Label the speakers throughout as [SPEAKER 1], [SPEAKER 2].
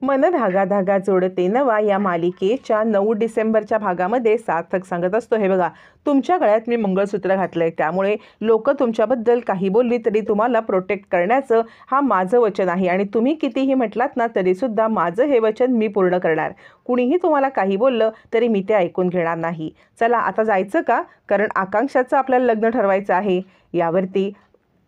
[SPEAKER 1] मन धागा धागा जोडते नवा या मालिकेच्या 9 डिसेंबरच्या भागामध्ये सार्थक सांगत असतो, हे बघा, तुमच्या गळ्यात मी मंगळसूत्र घातलंय, त्यामुळे लोक तुमच्याबद्दल काही बोलली तरी तुम्हाला प्रोटेक्ट करण्याचं हा माझं वचन आहे आणि तुम्ही कितीही म्हटलात ना तरीसुद्धा माझं हे वचन मी पूर्ण करणार. कुणीही तुम्हाला काही बोललं तरी मी ते ऐकून घेणार नाही. चला आता जायचं का, कारण आकांक्षाचं आपल्याला लग्न ठरवायचं आहे. यावरती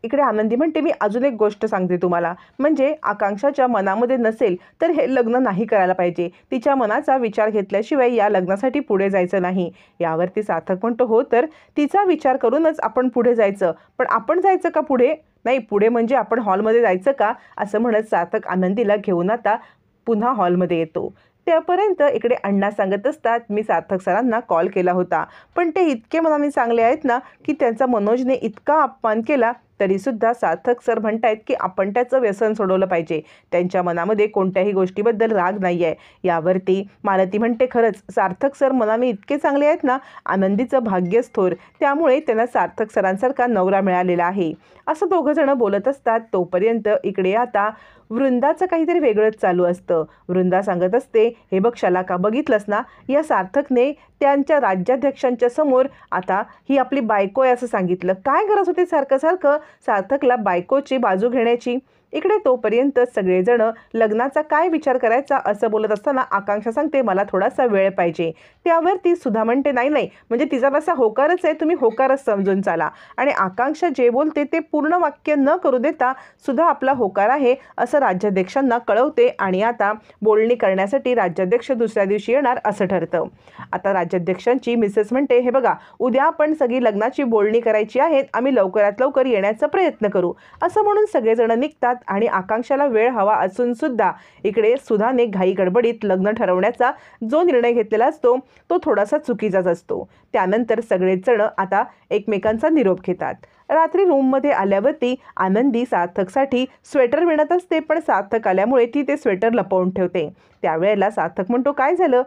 [SPEAKER 1] इकडे आनंदी म्हणते, मी अजून एक गोष्ट सांगते तुम्हाला, म्हणजे आकांक्षाच्या मनामध्ये नसेल तर हे लग्न नाही करायला पाहिजे. तिच्या मनाचा विचार घेतल्याशिवाय या लग्नासाठी पुढे जायचं नाही. यावरती सार्थक म्हणतो, हो तर तिचा विचार करूनच आपण पुढे जायचं, पण आपण जायचं का पुढे? नाही, पुढे म्हणजे आपण हॉलमध्ये जायचं का, असं म्हणत सार्थक आनंदीला घेऊन आता पुन्हा हॉलमध्ये येतो. त्यापर्यंत इकडे अण्णा सांगत असतात, मी सार्थक सरांना कॉल केला होता, पण ते इतके मनाने चांगले आहेत ना की त्यांचा मनोजने इतका अपमान केला तरीसुद्धा सार्थक सर म्हणतायत की आपण त्याचं व्यसन सोडवलं पाहिजे. त्यांच्या मनामध्ये कोणत्याही गोष्टीबद्दल राग नाही आहे. यावरती मालती म्हणते, खरंच सार्थक सर मनाने इतके चांगले आहेत ना, आनंदीचं भाग्यच थोर, त्यामुळे त्यांना सार्थक सरांसारखा नवरा मिळालेला आहे. असं दोघं जण बोलत असतात. तोपर्यंत इकडे आता वृंदाचं काहीतरी वेगळंच चालू असतं. वृंदा सांगत असते, हे बघ शलाका, बघितलंस ना, या सार्थकने त्यांच्या राज्याध्यक्षांच्या समोर आता ही आपली बायको आहे असं सांगितलं. काय गरज होती सारखं सारखं सार्थकला बायकोची बाजू घेण्याची? इकडे तोपर्यंत सगळेजण लग्नाचा काय विचार करायचा असं बोलत असताना आकांक्षा सांगते, मला थोडासा वेळ पाहिजे. त्यावरती सुधा म्हणते, नाही नाही, म्हणजे तिचा तसा होकारच आहे, तुम्ही होकारच समजून चाला. आणि आकांक्षा जे बोलते ते पूर्ण वाक्य न करू देता सुधा आपला होकार आहे असं राज्याध्यक्षांना कळवते आणि आता बोलणी करण्यासाठी राज्याध्यक्ष दुसऱ्या दिवशी येणार असं ठरतं. आता राज्याध्यक्षांची मिसेस म्हणते, हे बघा, उद्या आपण सगळी लग्नाची बोलणी करायची आहे, आम्ही लवकरात लवकर येण्याचा प्रयत्न करू. असं म्हणून सगळेजण निघतात आणि आकांक्षाला वेळ हवा असून सुद्धा इकडे सुधाने घाई गडबडीत लग्न ठरवण्याचा जो निर्णय घेतलेला असतो तो थोडासा चुकीचाच असतो. त्यानंतर सगळेच जण आता एकमेकांचा निरोप घेतात. रात्री रूममध्ये आल्यावरती आनंदी सार्थकसाठी स्वेटर विणत असते, पण सार्थक आल्यामुळे ती ते स्वेटर लपवून ठेवते. त्यावेळेला सार्थक म्हणतो, काय झालं,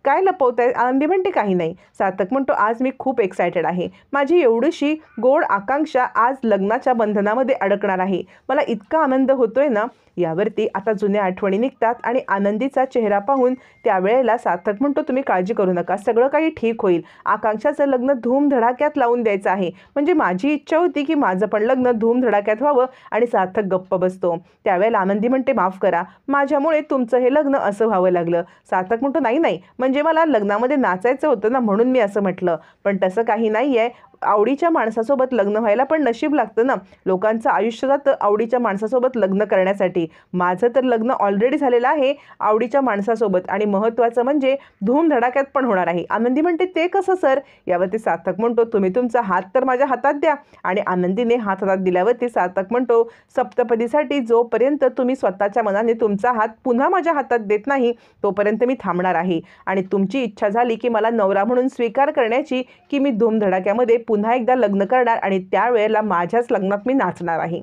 [SPEAKER 1] काय लपवताय? आनंदी म्हणते, काही नाही. सार्थक म्हणतो, आज मी खूप एक्सायटेड आहे. माझी एवढीशी गोड आकांक्षा आज लग्नाच्या बंधनामध्ये अडकणार आहे. मला इतका आनंद होतोय ना. यावरती आता जुन्या आठवणी निघतात आणि आनंदीचा चेहरा पाहून त्यावेळेला सार्थक म्हणतो, तुम्ही काळजी करू नका, सगळं काही ठीक होईल. आकांक्षाचं लग्न धूमधडाक्यात लावून द्यायचं आहे. म्हणजे माझी इच्छा होती की माझं पण लग्न धूमधडाक्यात व्हावं. आणि सार्थक गप्प बसतो. त्यावेळेला आनंदी म्हणते, माफ करा, माझ्यामुळे तुमचं हे लग्न असं व्हावं लागलं. सार्थक म्हणतो, नाही नाही, म्हणजे मला लग्नामध्ये नाचायचं होतं ना, म्हणून मी असं म्हटलं, पण तसं काही नाही आहे. आवडीच्या माणसासोबत लग्न व्हायला पण नशीब लागतं ना. लोकांचं आयुष्य जातं आवडीच्या माणसासोबत लग्न करण्यासाठी. माझं तर लग्न ऑलरेडी झालेलं आहे आवडीच्या माणसासोबत, आणि महत्त्वाचं म्हणजे धूमधडाक्यात पण होणार आहे. आनंदी म्हणते, ते कसं सर? यावरती सार्थक म्हणतो, तुम्ही तुमचा हात तर माझ्या हातात द्या. आणि आनंदीने हात हातात दिल्यावरती सार्थक म्हणतो, सप्तपदीसाठी जोपर्यंत तुम्ही स्वतःच्या मनाने तुमचा हात पुन्हा माझ्या हातात देत नाही तोपर्यंत मी थांबणार आहे. आणि तुमची इच्छा झाली की मला नवरा म्हणून स्वीकार करण्याची, की मी धूमधडाक्यामध्ये पुन्हा एकदा लग्न करणार आणि त्यावेळेला माझ्याच लग्नात मी नाचणार आहे.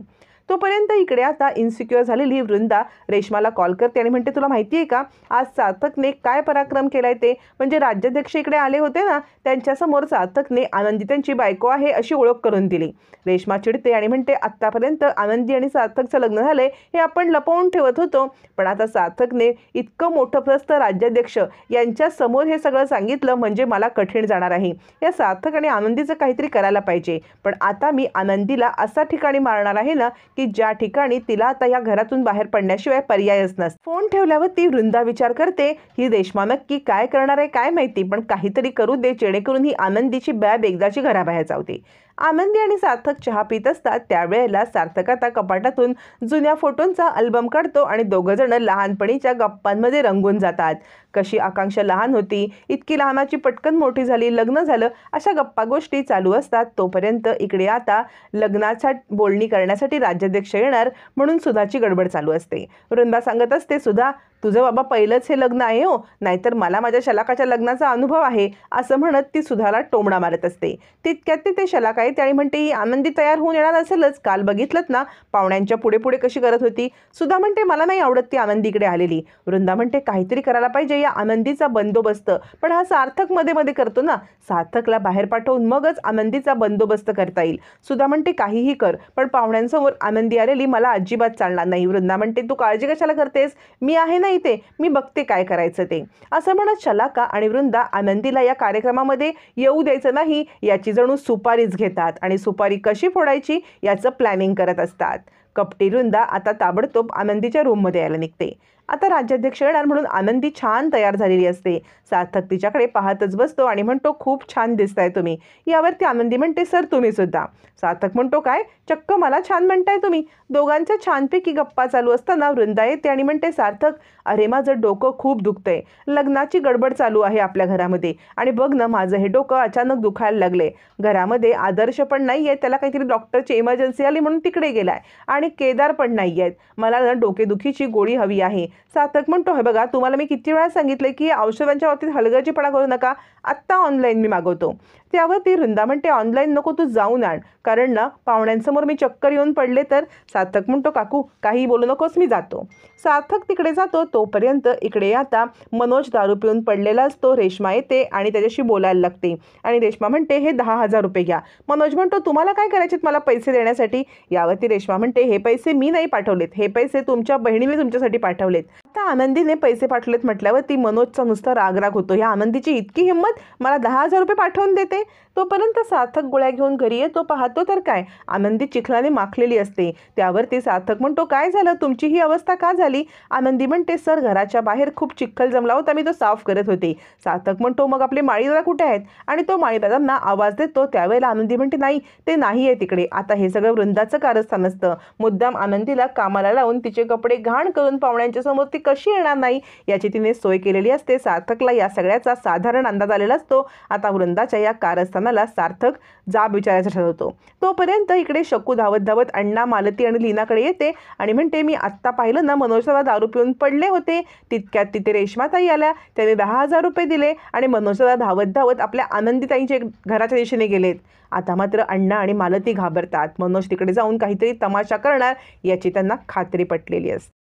[SPEAKER 1] तोपर्यंत इकडे आता इन्सिक्युअर झालेली वृंदा रेश्माला कॉल करते आणि म्हणते, तुला माहिती आहे का आज सार्थकने काय पराक्रम केलाय ते? म्हणजे राज्याध्यक्ष इकडे आले होते ना, त्यांच्यासमोर सार्थकने आनंदी त्यांची बायको आहे अशी ओळख करून दिली. रेश्मा चिडते आणि म्हणते, आत्तापर्यंत आनंदी आणि सार्थकचं लग्न झालंय हे आपण लपवून ठेवत होतो, पण आता सार्थकने इतकं मोठं प्रस्त राज्याध्यक्ष यांच्या समोर हे सगळं सांगितलं म्हणजे मला कठीण जाणार आहे. या सार्थक आणि आनंदीचं काहीतरी करायला पाहिजे. पण आता मी आनंदीला असा ठिकाणी मारणार आहे ना की ज्या ठिकाणी तिला आता या घरातून बाहेर पडण्याशिवाय पर्यायच नसतो. फोन ठेवल्यावर ती वृंदा विचार करते, ही रेश्मा नक्की काय करणार आहे काय माहिती, पण काहीतरी करू दे जेणेकरून ही आनंदीची बॅब एकदाची घराबाहेर जावते. आनंदी आणि सार्थक चहा पित असतात. त्यावेळेला सार्थक आता कपाटातून जुन्या फोटोंचा अल्बम काढतो आणि दोघं जण लहानपणीच्या गप्पांमध्ये रंगून जातात. कशी आकांक्षा लहान होती, इतकी लहानाची पटकन मोठी झाली, लग्न झालं, अशा गप्पा गोष्टी चालू असतात. तोपर्यंत इकडे आता लग्नाच्या बोलणी करण्यासाठी राज्याध्यक्ष येणार म्हणून सुधाची गडबड चालू असते. वृंदा सांगत असते, सुधा तुझं बाबा पहिलंच हे लग्न आहे हो, नाहीतर मला माझ्या शलाकाच्या लग्नाचा अनुभव आहे, असं म्हणत ती सुधाला टोमणा मारत असते. तितक्यात ते शलाका येते आणि म्हणते, ही आनंदी तयार होऊन येणार असेलच, काल बघितलंत ना पाहुण्यांच्या पुढे पुढे कशी करत होती. सुधा म्हणते, मला नाही आवडत ती आनंदी इकडे आलेली. वृंदा म्हणते, काहीतरी करायला पाहिजे, या आनंदीचा बंदोबस्त पण हा सार्थक मध्ये मध्ये करतो ना, सार्थकला बाहेर पाठवून मगच आनंदीचा बंदोबस्त करता येईल. सुधा म्हणते, काहीही कर, पण पाहुण्यांसमोर आनंदी आलेली मला अजिबात चालणार नाही. वृंदा म्हणते, तू काळजी कशाला करतेस, मी आहे ना इथे, मी बघते काय करायचं ते, असं म्हणत शलाका आणि वृंदा आनंदीला या कार्यक्रमामध्ये येऊ द्यायचं नाही याची जणू सुपारीच घेतात आणि सुपारी कशी फोडायची याचं प्लॅनिंग करत असतात. कपटी वृंदा आता ताबडतोब आनंदीच्या रूममध्ये यायला निघते. आता राज्याध्यक्ष येणार म्हणून आनंदी छान तयार झालेली असते. सार्थक तिच्याकडे पाहतच बसतो आणि म्हणतो, खूप छान दिसताय तुम्ही. यावरती आनंदी म्हणते, सर तुम्ही सुद्धा. सार्थक म्हणतो, काय चक्क मला छान म्हणताय तुम्ही. दोघांच्या छानपैकी गप्पा चालू असताना वृंदा येते आणि म्हणते, सार्थक अरे माझं डोकं खूप दुखतंय. लग्नाची गडबड चालू आहे आपल्या घरामध्ये आणि बघ ना माझं हे डोकं अचानक दुखायला लागले. घरामध्ये आदर्श पण नाही आहे, त्याला काहीतरी डॉक्टरची इमर्जन्सी आली म्हणून तिकडे गेलाय आणि केदार पण नाही आहेत. मला ना डोकेदुखीची गोळी हवी आहे. सार्थक म्हणतो, हे बघा तुम्हाला मी किती वेळा सांगितले की औषधांच्या बाबतीत हलगर्जीपणा करू नका, आत्ता ऑनलाईन मी मागवतो. त्यावर ती वृंदा म्हणते, ऑनलाईन नको, तू जाऊन आण, कारण ना पाहुण्यांसमोर मी चक्कर येऊन पडले तर. सार्थक म्हणतो, काकू काही बोलू नकोस, मी जातो. सार्थक तिकडे जातो. तोपर्यंत इकडे आता मनोज दारू पिऊन पडलेला असतो. रेश्मा येते आणि त्याच्याशी बोलायला लागते आणि रेश्मा म्हणते, हे 10,000 रुपये घ्या. मनोज म्हणतो, तुम्हाला काय करायचे मला पैसे देण्यासाठी. यावरती रेश्मा म्हणते, हे पैसे मी नाही पाठवलेत, हे पैसे तुमच्या बहिणीने तुमच्यासाठी पाठवलेत. आता आनंदीने पैसे पाठवलेत म्हटल्यावरती मनोजचा नुसता रागराग होतो. ह्या आनंदीची इतकी हिंमत, मला 10,000 रुपये पाठवून देते. तोपर्यंत सार्थक गोळ्या घेऊन घरी येतो. पाहतो तर काय, आनंदी चिखलाने माखलेली असते. त्यावरती सार्थक म्हणतो, काय झालं, तुमची ही अवस्था का झाली. आनंदी म्हणते, सर घराच्या बाहेर खूप चिखल जमला होता, मी तो साफ करत होते. सार्थक म्हणतो, मग आपले माळीदादा कुठे आहेत. आणि तो माळीदादांना आवाज देतो. त्यावेळेला आनंदी म्हणते, नाही ते नाही आहे तिकडे. आता हे सगळं वृंदाचं कारस्थान असतं. मुद्दाम आनंदीला कामाला लावून तिचे कपडे घाण करून पाहुण्यांच्या समोर ती कशी येणार नाही याची तिने सोय केलेली असते. सार्थकला या सगळ्याचा साधारण अंदाज आलेला असतो. आता वृंदाच्या या कारस्थानाला सार्थक जाब विचारायचा ठरवतो. तोपर्यंत इकडे शकू धावत धावत अण्णा, मालती आणि लीनाकडे येते आणि म्हणते, मी आत्ता पाहिलं ना मनोजला दारू पिऊन पडले होते. तितक्यात तिथे रेश्माताई आल्या, त्यांनी 10,000 रुपये दिले आणि मनोजला धावत धावत आपल्या आनंदीताईंच्या घराच्या दिशेने गेलेत. आता मात्र अण्णा आणि मालती घाबरतात. मनोज तिकडे जाऊन काहीतरी तमाशा करणार याची त्यांना खात्री पटलेली असते.